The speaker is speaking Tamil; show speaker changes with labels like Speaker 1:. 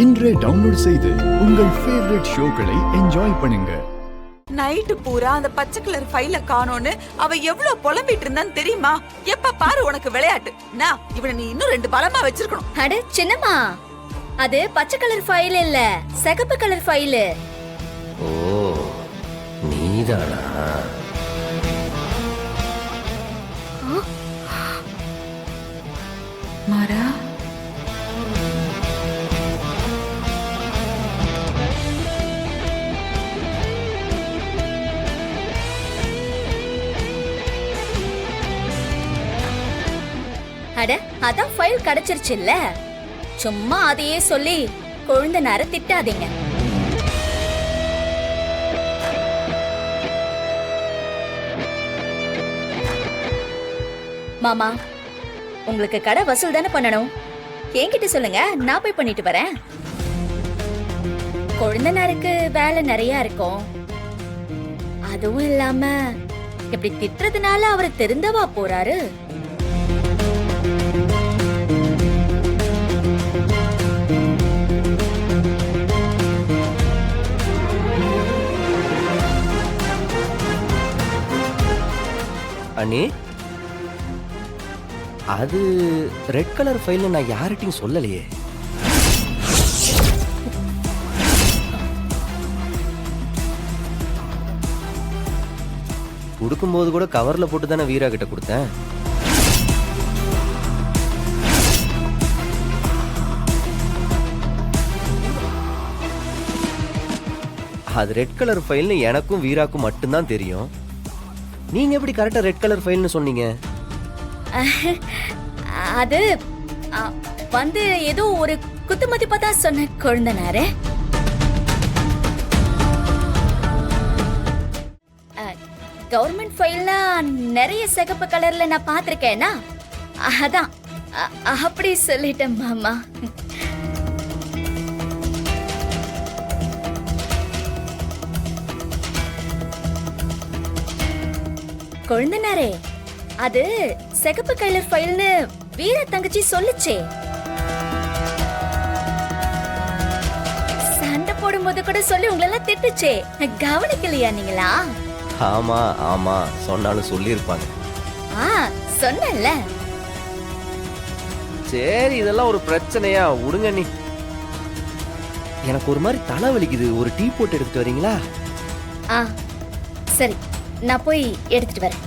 Speaker 1: இன்றே டவுன்லோட் செய்து உங்கள் ஃபேவரட் ஷோக்களை என்ஜாய் பண்ணுங்க.
Speaker 2: நைட்டு பூரா அந்த பச்சை கலர் ஃபைல காணோன்னு அவ எவ்வளவு புலம்பிட்டு இருந்தான்னு தெரியுமா? எப்ப பாரு உனக்கு விளையாட்டு. இவனை நீ இன்னும் 2 பலமா வச்சிருக்கணும்.
Speaker 3: அட சின்னம்மா, அது பச்சை கலர் ஃபைல் இல்ல, சிகப்பு கலர் ஃபைல்.
Speaker 4: ஓ, நீதானா?
Speaker 2: மாறா,
Speaker 3: அட அதான் ஃபைல் கிடைச்சிருச்சுல்ல. சும்மா அதையே சொல்லி குழந்தை நேர திட்டாதீங்க. மாமா, உங்களுக்கு கடை வசூல் தானே பண்ணணும். என்கிட்ட சொல்லுங்க, நான் போய் பண்ணிட்டு வரேன். குழந்தைனாருக்கு வேலை நிறைய இருக்கும். அதுவும் இல்லாம இப்படி திட்டுறதுனால அவரு திருந்தவா போறாரு?
Speaker 4: அண்ணி, அது ரெட் கலர் ஃபைல்னு நான் யார்கிட்டயும் சொல்லலையே. கொடுக்கும்போது கூட கவர்ல போட்டு தானே வீரா கிட்ட கொடுத்தேன். அது ரெட் கலர் ஃபைல்னு எனக்கும் வீராக்கும் மட்டும்தான் தெரியும். நீங்க எப்படி கரெக்டா ரெட் கலர் ஃபைல்னு சொன்னீங்க?
Speaker 3: அது வந்து ஏதோ ஒரு குத்துமதிப்பா தான் சொன்ன குழந்தைனாரு. கவர்மெண்ட் ஃபைல்னா நிறைய சிகப்பு கலர்ல நான் பாத்திருக்கேனா, அதான் அப்படி சொல்லிட்டேன் மாமா. குழந்தைனாரே, அது சிகப்பு கலர் ஃபைல்னு வீர தங்கச்சி சொல்லுச்சே. சண்டை போடும்போது கூட சொல்லி உங்களெல்லாம் திட்டுச்சே, கவனிக்கலையா நீங்களா?
Speaker 4: ஆமா ஆமா, சொன்னாலும் சொல்லியிருப்பாங்க.
Speaker 3: சொன்னல.
Speaker 4: சரி, இதெல்லாம் ஒரு பிரச்சனையா? விடுங்க நீ. எனக்கு ஒரு மாதிரி தலை வலிக்குது. ஒரு டீ போட்டு எடுத்துட்டு வரீங்களா?
Speaker 3: சரி, நான் போய் எடுத்துட்டு வரேன்.